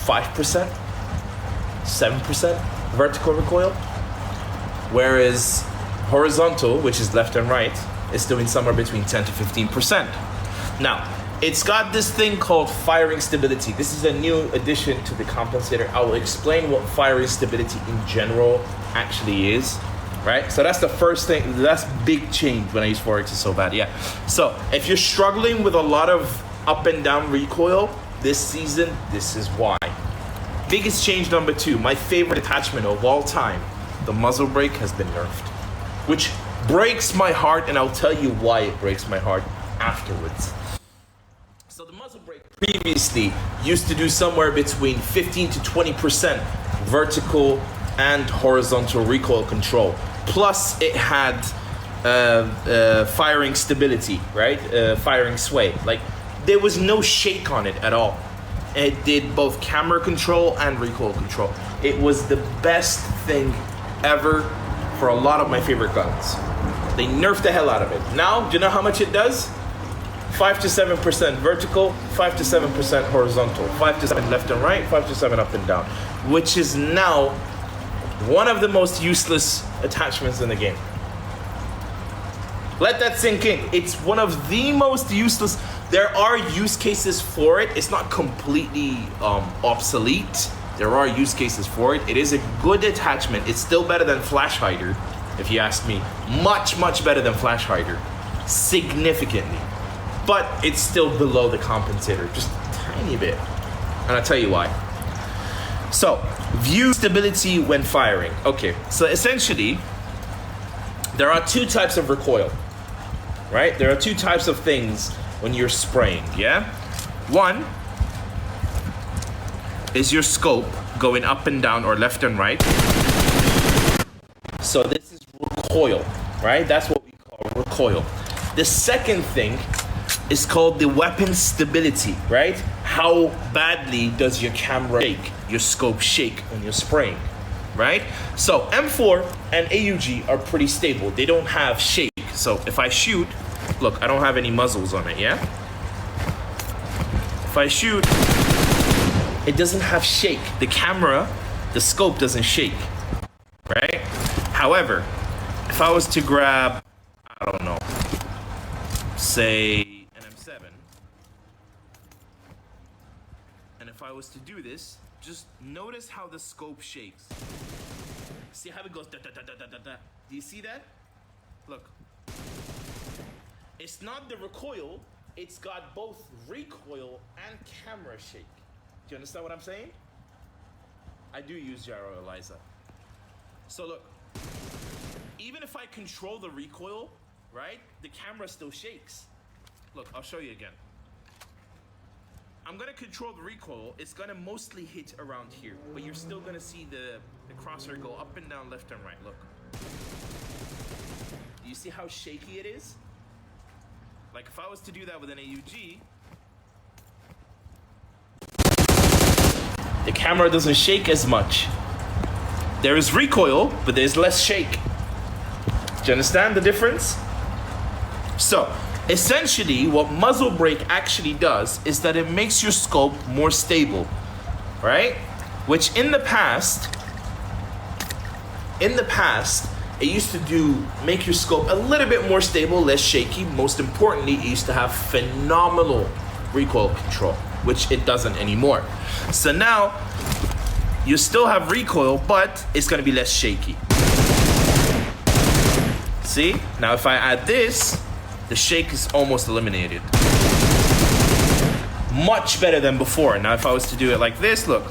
5%, 7% vertical recoil, whereas horizontal, which is left and right, is doing somewhere between 10 to 15%. Now, it's got this thing called firing stability. This is a new addition to the compensator. I will explain what firing stability in general actually is, right? So that's the first thing. That's big change when I use Forex is so bad, yeah. So if you're struggling with a lot of up and down recoil this season, this is why. Biggest change number 2, my favorite attachment of all time, the muzzle brake has been nerfed, which breaks my heart, and I'll tell you why it breaks my heart afterwards. So the muzzle brake previously used to do somewhere between 15 to 20% vertical and horizontal recoil control. Plus it had firing stability, right? Firing sway. Like there was no shake on it at all. It did both camera control and recoil control. It was the best thing ever for a lot of my favorite guns. They nerfed the hell out of it. Now, do you know how much it does? 5 to 7% vertical, 5 to 7% horizontal, 5 to 7 left and right, 5 to 7 up and down, which is now one of the most useless attachments in the game. Let that sink in. It's one of the most useless. There are use cases for it. It's not completely obsolete. There are use cases for it. It is a good attachment. It's still better than flash hider, if you ask me. Much, much better than flash hider. Significantly. But it's still below the compensator, just a tiny bit. And I'll tell you why. So, view stability when firing. Okay, so essentially, there are 2 types of recoil, right? There are 2 types of things when you're spraying, yeah? One is your scope going up and down or left and right. So this is recoil, right? That's what we call recoil. The second thing is called the weapon stability, right? How badly does your camera shake, your scope shake when you're spraying, right? So M4 and AUG are pretty stable. They don't have shake. So if I shoot, look, I don't have any muzzles on it, yeah? If I shoot, it doesn't have shake. The camera, the scope doesn't shake, right? However, if I was to grab, I don't know, say, and if I was to do this, just notice how the scope shakes. See how it goes da da da da da da da. Do you see that? Look. It's not the recoil, it's got both recoil and camera shake. Do you understand what I'm saying? I do use gyro Eliza. So look, even if I control the recoil, right, the camera still shakes. Look, I'll show you again. I'm gonna control the recoil. It's gonna mostly hit around here, but you're still gonna see the crosshair go up and down, left and right. Look. Do you see how shaky it is? Like if I was to do that with an AUG, the camera doesn't shake as much. There is recoil, but there's less shake. Do you understand the difference? So, essentially, what muzzle brake actually does is that it makes your scope more stable, right? Which in the past, it used to make your scope a little bit more stable, less shaky. Most importantly, it used to have phenomenal recoil control, which it doesn't anymore. So now, you still have recoil, but it's gonna be less shaky. See? Now if I add this, the shake is almost eliminated. Much better than before. Now if I was to do it like this, look.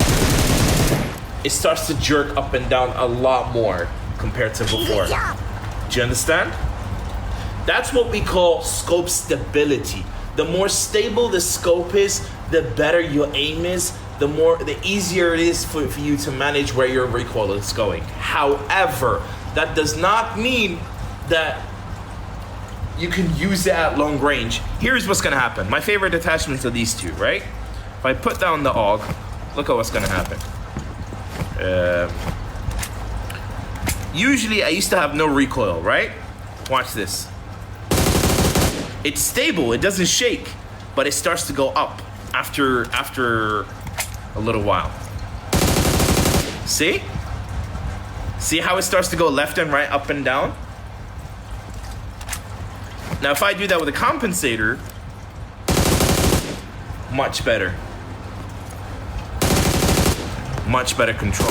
It starts to jerk up and down a lot more compared to before. Do you understand? That's what we call scope stability. The more stable the scope is, the better your aim is, the easier it is for you to manage where your recoil is going. However, that does not mean that you can use it at long range. Here's what's gonna happen. My favorite attachments are these 2, right? If I put down the AUG, look at what's gonna happen. Usually I used to have no recoil, right? Watch this. It's stable, it doesn't shake, but it starts to go up after a little while. See? See how it starts to go left and right, up and down? Now if I do that with a compensator, much better. Much better control.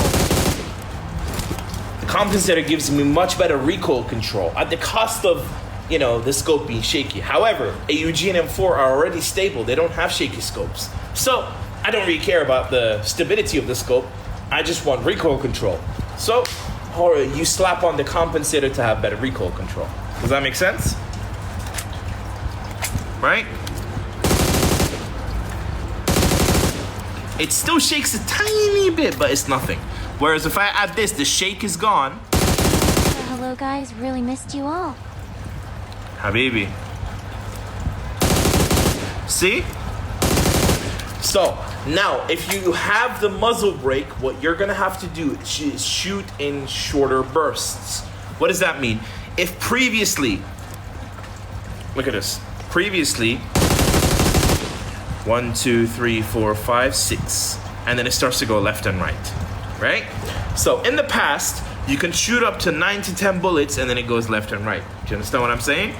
The compensator gives me much better recoil control at the cost of, you know, the scope being shaky. However, AUG and M4 are already stable. They don't have shaky scopes. So I don't really care about the stability of the scope. I just want recoil control. So you slap on the compensator to have better recoil control. Does that make sense? Right? It still shakes a tiny bit, but it's nothing. Whereas if I add this, the shake is gone. Hello guys, really missed you all. Habibi. See? So, now, if you have the muzzle brake, what you're gonna have to do is shoot in shorter bursts. What does that mean? If previously, look at this. Previously, 1, 2, 3, 4, 5, 6. And then it starts to go left and right, right? So in the past, you can shoot up to 9 to 10 bullets and then it goes left and right. Do you understand what I'm saying?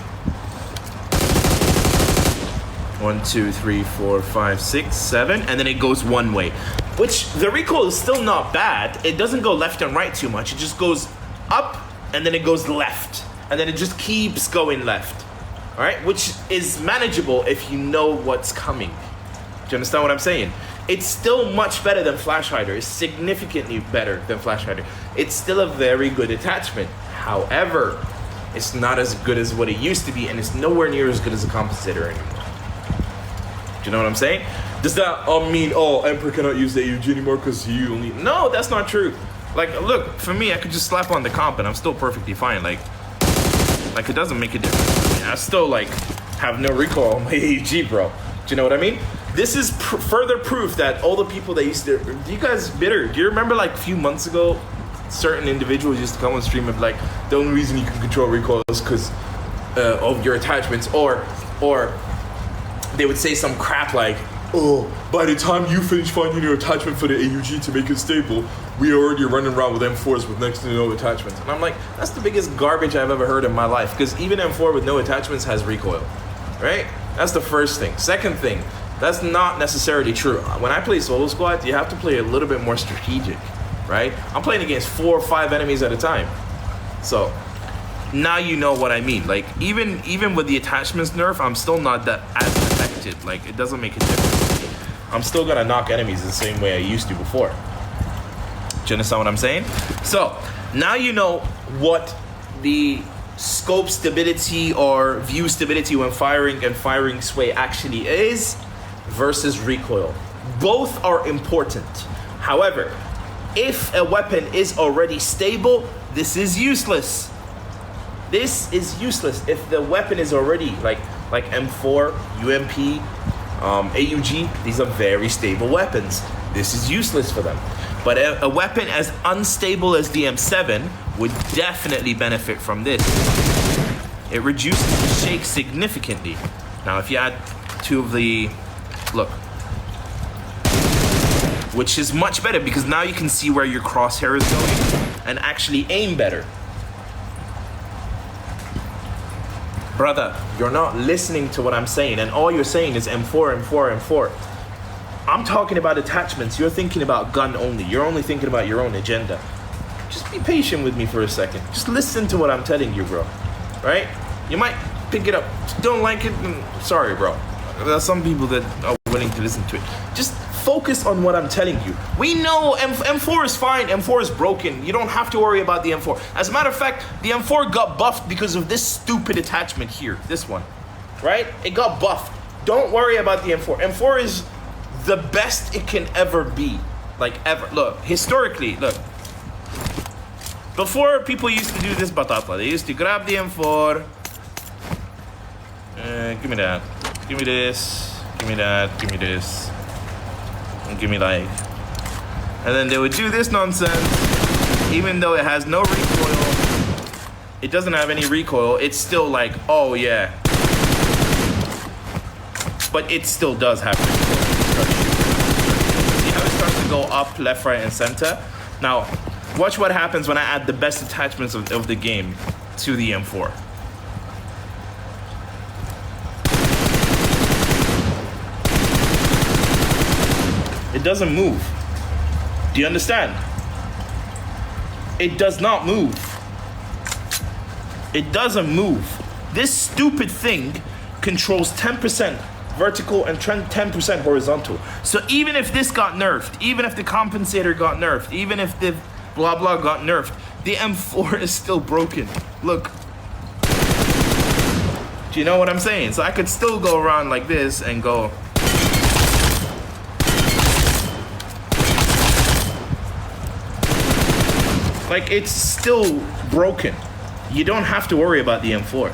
1, 2, 3, 4, 5, 6, 7, and then it goes one way. Which the recoil is still not bad. It doesn't go left and right too much. It just goes up and then it goes left. And then it just keeps going left. All right, which is manageable if you know what's coming. Do you understand what I'm saying? It's still much better than Flash Hider. It's significantly better than Flash Hider. It's still a very good attachment. However, it's not as good as what it used to be, and it's nowhere near as good as a compensator anymore. Do you know what I'm saying? Does that mean, oh, Emperor cannot use the AUG anymore because he only... No, that's not true. Like, look, for me, I could just slap on the comp and I'm still perfectly fine. Like it doesn't make a difference. I still, like, have no recoil on my AUG, bro. Do you know what I mean? This is further proof that all the people that used to... Do you guys bitter? Do you remember, like, a few months ago, certain individuals used to come on stream and, like, the only reason you can control recoil is because of your attachments, or they would say some crap like, oh, by the time you finish finding your attachment for the AUG to make it stable, we are already running around with M4s with next to no attachments. And I'm like, that's the biggest garbage I've ever heard in my life, because even M4 with no attachments has recoil, right? That's the first thing. Second thing, that's not necessarily true. When I play solo squad, you have to play a little bit more strategic, right? I'm playing against 4 or 5 enemies at a time. So now you know what I mean. Like, even with the attachments nerf, I'm still not that as affected. Like, it doesn't make a difference to me. I'm still gonna knock enemies the same way I used to before. Do you understand what I'm saying? So now you know what the scope stability or view stability when firing and firing sway actually is versus recoil. Both are important. However, if a weapon is already stable, this is useless. This is useless if the weapon is already like M4, UMP, AUG. These are very stable weapons. This is useless for them. But a weapon as unstable as the M7 would definitely benefit from this. It reduces the shake significantly. Now, if you add 2 of the, look, which is much better because now you can see where your crosshair is going and actually aim better. Brother, you're not listening to what I'm saying, and all you're saying is M4, M4, M4. I'm talking about attachments. You're thinking about gun only. You're only thinking about your own agenda. Just be patient with me for a second. Just listen to what I'm telling you, bro. Right? You might pick it up. Just don't like it, sorry, bro. There are some people that are willing to listen to it. Just focus on what I'm telling you. We know M4 is fine. M4 is broken. You don't have to worry about the M4. As a matter of fact, the M4 got buffed because of this stupid attachment here. This one. Right? It got buffed. Don't worry about the M4. M4 is the best it can ever be. Like, ever. Look, historically, look. Before, people used to do this batata. They used to grab the M4. Give me that. Give me this. Give me that. Give me this. And give me like. And then they would do this nonsense. Even though it has no recoil. It doesn't have any recoil. It's still like, oh yeah. But it still does have recoil. See how it starts to go up, left, right, and center? Now, watch what happens when I add the best attachments of the game to the M4. It doesn't move. Do you understand? It does not move. It doesn't move. This stupid thing controls 10% vertical and 10% horizontal. So even if this got nerfed, even if the compensator got nerfed, even if the blah blah got nerfed, the M4 is still broken. Look. Do you know what I'm saying? So I could still go around like this and go. Like, it's still broken. You don't have to worry about the M4.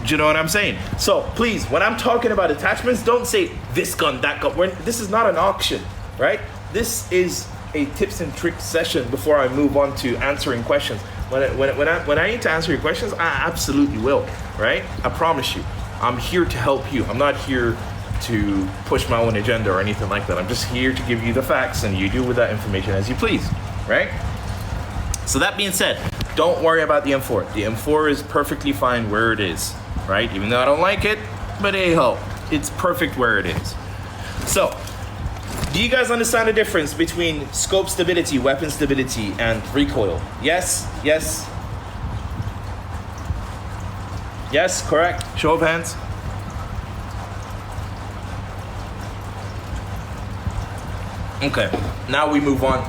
Do you know what I'm saying? So please, when I'm talking about attachments, don't say this gun, that gun. This is not an auction, right? This is a tips and tricks session before I move on to answering questions. When I need to answer your questions, I absolutely will, right? I promise you. I'm here to help you. I'm not here to push my own agenda or anything like that. I'm just here to give you the facts, and you do with that information as you please, right? So that being said, don't worry about the M4. The M4 is perfectly fine where it is, right? Even though I don't like it, but hey ho, it's perfect where it is. So, do you guys understand the difference between scope stability, weapon stability, and recoil? Yes, yes. Yes, correct. Show of hands. Okay, now we move on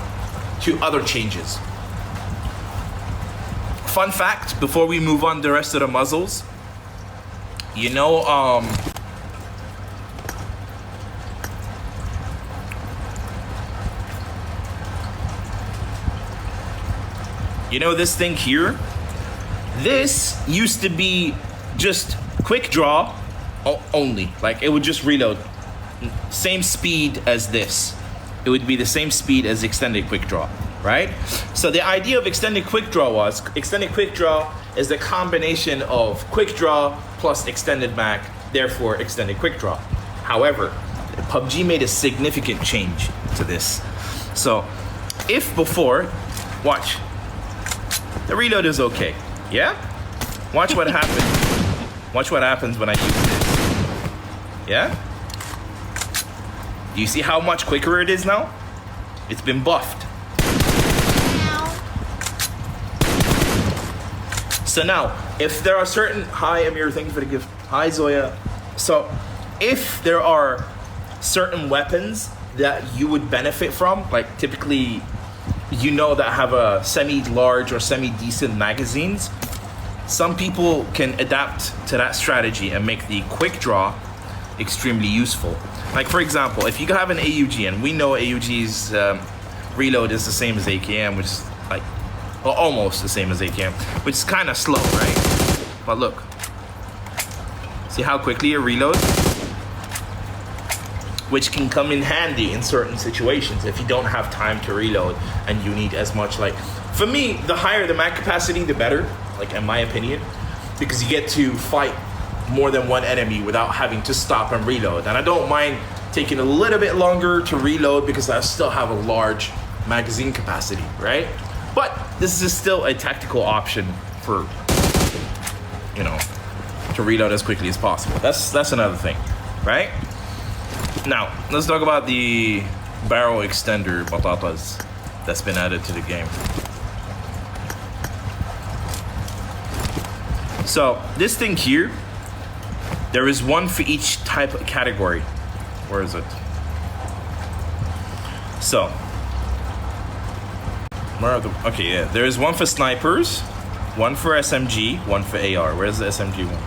to other changes. Fun fact, before we move on the rest of the muzzles, you know, this thing here? This used to be just quick draw only. Like, it would just reload. Same speed as this. It would be the same speed as extended quick draw, right? So the idea of extended quick draw is the combination of quick draw plus extended mag, therefore extended quick draw. However, PUBG made a significant change to this. So if before, watch, the reload is okay, yeah? Watch what happens. Watch what happens when I use this, yeah? Do you see how much quicker it is now? It's been buffed. So now, if there are certain, hi Amir, thank you for the gift. Hi Zoya. So if there are certain weapons that you would benefit from, like typically, that have a semi-large or semi-decent magazines, some people can adapt to that strategy and make the quick draw extremely useful. Like for example, if you have an AUG, and we know AUG's reload is the same as AKM, which is like, well, almost the same as AKM, which is kind of slow, right? But look, see how quickly it reloads? Which can come in handy in certain situations if you don't have time to reload and you need as much, like, for me, the higher the mag capacity, the better, like in my opinion, because you get to fight more than one enemy without having to stop and reload. And I don't mind taking a little bit longer to reload because I still have a large magazine capacity, right? But this is still a tactical option for, to reload as quickly as possible. That's another thing, right? Now, let's talk about the barrel extender batatas that's been added to the game. So, this thing here, there is one for each type of category. Where is it? So, where are the, okay, yeah. There is one for snipers, one for SMG, one for AR. Where's the SMG one?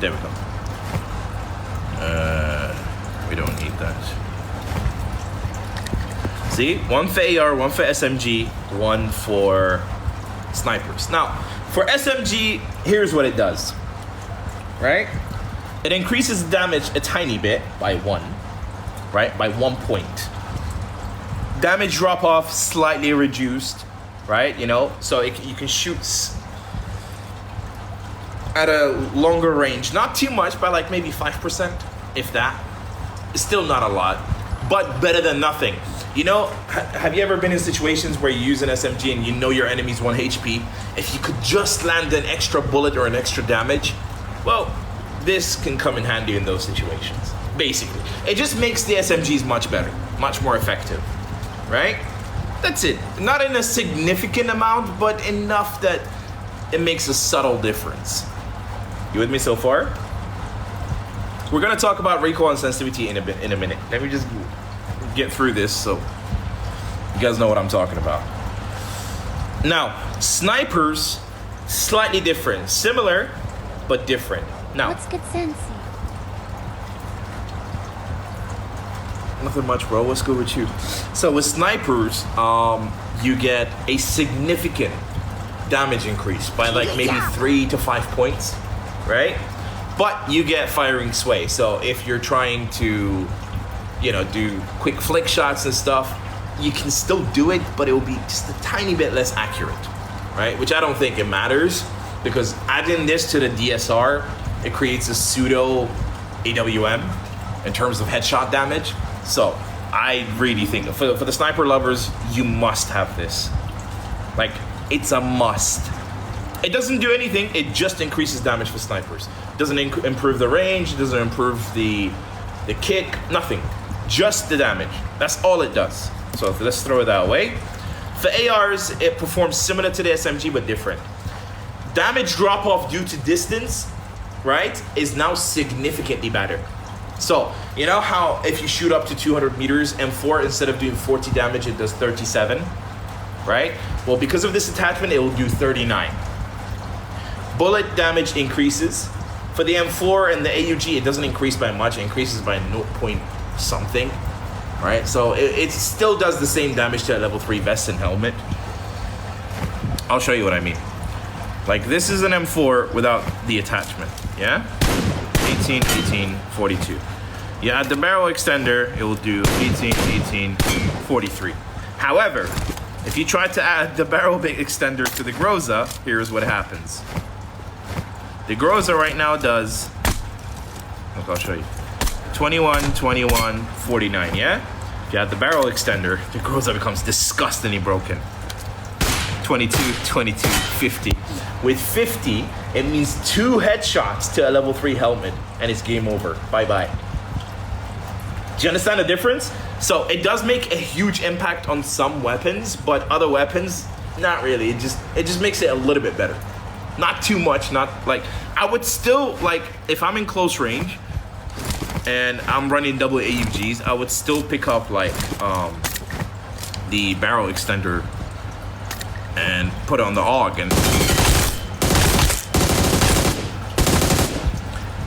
There we go. We don't need that. See? One for AR, one for SMG, one for snipers. Now, for SMG, here's what it does. Right? It increases damage a tiny bit by 1. Right? By 1 point. Damage drop off slightly reduced. Right? So you can shoot at a longer range. Not too much, by like maybe 5%, if that. It's still not a lot, but better than nothing. You know, have you ever been in situations where you use an SMG and you know your enemy's 1 HP? If you could just land an extra bullet or an extra damage, well, this can come in handy in those situations. Basically, it just makes the SMGs much better, much more effective, right? That's it. Not in a significant amount, but enough that it makes a subtle difference. You with me so far? We're gonna talk about recoil and sensitivity in a minute. Let me just get through this so you guys know what I'm talking about. Now, snipers, slightly different. Similar, but different. Now, What's good sense? nothing much, bro. What's good with you? So with snipers, you get a significant damage increase by like maybe 3 to 5 points, right? But you get firing sway. So if you're trying to, you know, do quick flick shots and stuff, you can still do it, but it will be just a tiny bit less accurate, right? Which I don't think it matters, because adding this to the DSR, it creates a pseudo AWM in terms of headshot damage. So I really think for the sniper lovers, you must have this. Like, it's a must. It doesn't do anything, it just increases damage for snipers. It doesn't improve the range, it doesn't improve the kick, nothing. Just the damage. That's all it does. So let's throw that away. For ARs, it performs similar to the SMG, but different. Damage drop off due to distance, right, is now significantly better. So, you know how if you shoot up to 200 meters, M4, instead of doing 40 damage, it does 37, right? Well, because of this attachment, it will do 39. Bullet damage increases. For the M4 and the AUG, it doesn't increase by much. It increases by 0 point something, right? So it still does the same damage to a level 3 vest and helmet. I'll show you what I mean. Like, this is an M4 without the attachment, yeah? 18, 18, 42. You add the barrel extender, it will do 18, 18, 43. However, if you try to add the barrel extender to the Groza, here's what happens. The Groza right now does, look, I'll show you, 21, 21, 49, yeah? If you add the barrel extender, the Groza becomes disgustingly broken. 22, 22, 50. With 50, it means 2 headshots to a level 3 helmet, and it's game over. Bye-bye. Do you understand the difference? So it does make a huge impact on some weapons, but other weapons, not really. It just makes it a little bit better. Not too much, not like, I would still, like, if I'm in close range and I'm running double AUGs, I would still pick up like the barrel extender and put it on the AUG,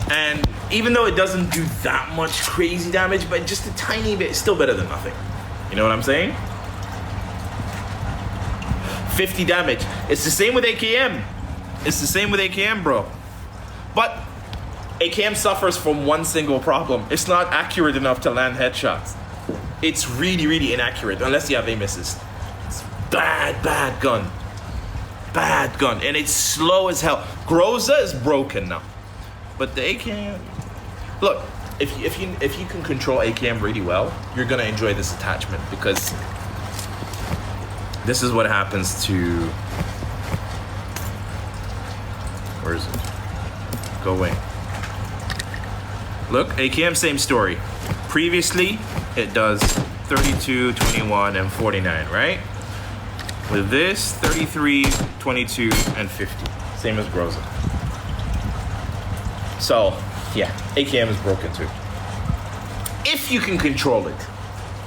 and even though it doesn't do that much crazy damage, but just a tiny bit, it's still better than nothing. You know what I'm saying? 50 damage. It's the same with AKM. It's the same with AKM, bro. But AKM suffers from one single problem. It's not accurate enough to land headshots. It's really, really inaccurate, unless you have aim assist. It's bad gun. Bad gun. And it's slow as hell. Groza is broken now. But the AKM... Look, if you can control AKM really well, you're gonna enjoy this attachment, because this is what happens to... Where is it? Go away. Look, AKM, same story. Previously, it does 32, 21, and 49, right? With this, 33, 22, and 50. Same as Groza. So, yeah, AKM is broken too. If you can control it.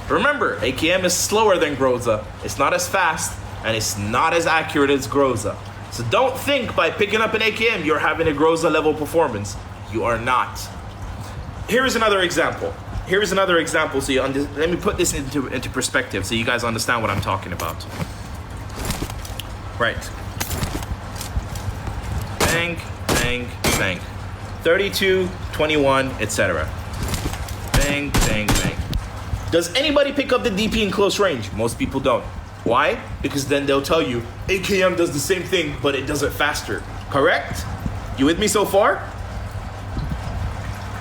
Remember, AKM is slower than Groza. It's not as fast, and it's not as accurate as Groza. So don't think by picking up an AKM you're having a Groza level performance. You are not. Here's another example. Here's another example. So let me put this into perspective so you guys understand what I'm talking about. Right. Bang, bang, bang. 32, 21, etc. Bang, bang, bang. Does anybody pick up the DP in close range? Most people don't. Why? Because then they'll tell you AKM does the same thing, but it does it faster. Correct? You with me so far?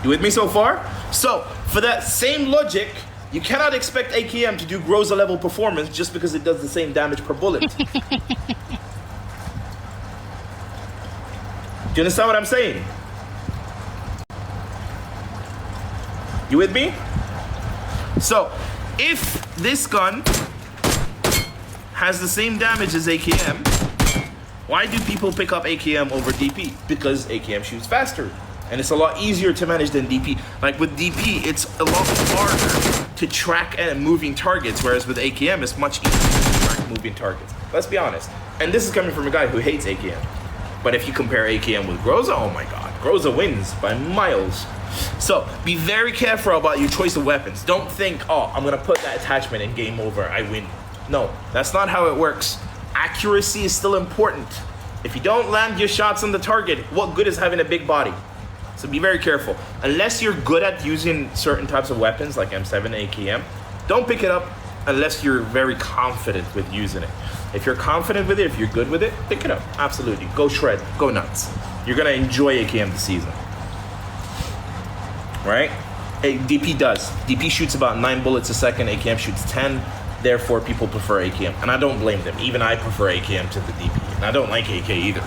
You with me so far? So, for that same logic, You cannot expect AKM to do Groza level performance just because it does the same damage per bullet. Do you understand what I'm saying? You with me? So, if this gun has the same damage as AKM, why do people pick up AKM over DP? Because AKM shoots faster. And it's a lot easier to manage than DP. Like with DP, it's a lot harder to track moving targets, whereas with AKM, it's much easier to track moving targets. Let's be honest. And this is coming from a guy who hates AKM. But if you compare AKM with Groza, oh my god, Groza wins by miles. So be very careful about your choice of weapons. Don't think, oh, I'm gonna put that attachment and game over, I win. No, that's not how it works. Accuracy is still important. If you don't land your shots on the target, what good is having a big body? So be very careful. Unless you're good at using certain types of weapons like M7, AKM, don't pick it up unless you're very confident with using it. If you're confident with it, if you're good with it, pick it up. Absolutely. Go shred. Go nuts. You're going to enjoy AKM this season. Right? DP does. DP shoots about 9 bullets a second. AKM shoots 10. Therefore, people prefer AKM. And I don't blame them. Even I prefer AKM to the DP. And I don't like AK either.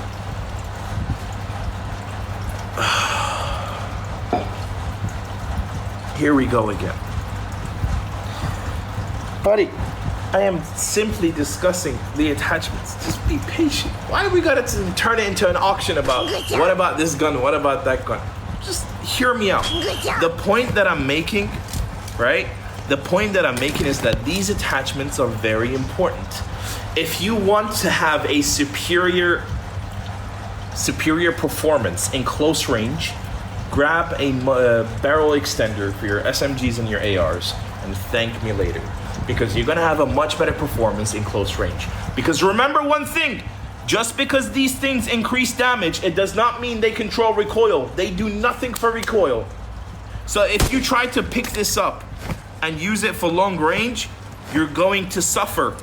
Here we go again. Buddy, I am simply discussing the attachments. Just be patient. Why do we gotta turn it into an auction about what about this gun, what about that gun? Just hear me out. The point that I'm making, right? The point that I'm making is that these attachments are very important. If you want to have a superior performance in close range, grab a barrel extender for your SMGs and your ARs and thank me later, because you're gonna have a much better performance in close range. Because remember one thing, just because these things increase damage, it does not mean they control recoil. They do nothing for recoil. So if you try to pick this up and use it for long range, you're going to suffer,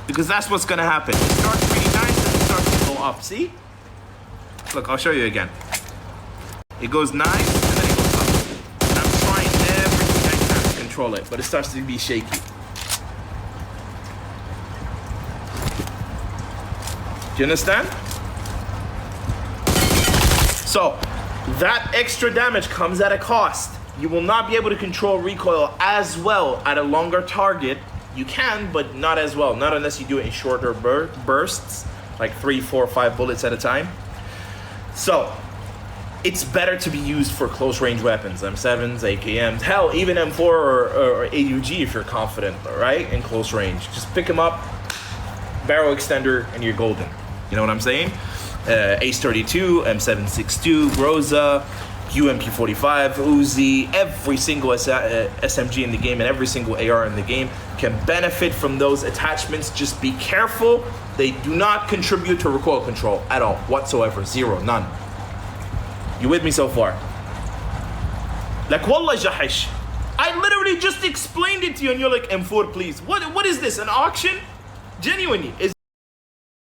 because that's what's gonna happen. It starts really nice and it starts to go up, see? Look, I'll show you again. It goes nice and then it goes up. And I'm trying everything I can to control it, but it starts to be shaky. Do you understand? So, that extra damage comes at a cost. You will not be able to control recoil as well at a longer target. You can, but not as well. Not unless you do it in shorter bursts, like 3, 4, 5 bullets at a time. So, it's better to be used for close range weapons, M7s, AKMs, hell, even M4 or AUG if you're confident, right? In close range. Just pick them up, barrel extender, and you're golden. You know what I'm saying? Ace-32, M762, Groza, UMP-45, Uzi, every single SMG in the game and every single AR in the game can benefit from those attachments. Just be careful. They do not contribute to recoil control at all, whatsoever. Zero, none. You with me so far? Like, wallah jahish. I literally just explained it to you and you're like, M4 please. What is this, an auction? Genuinely.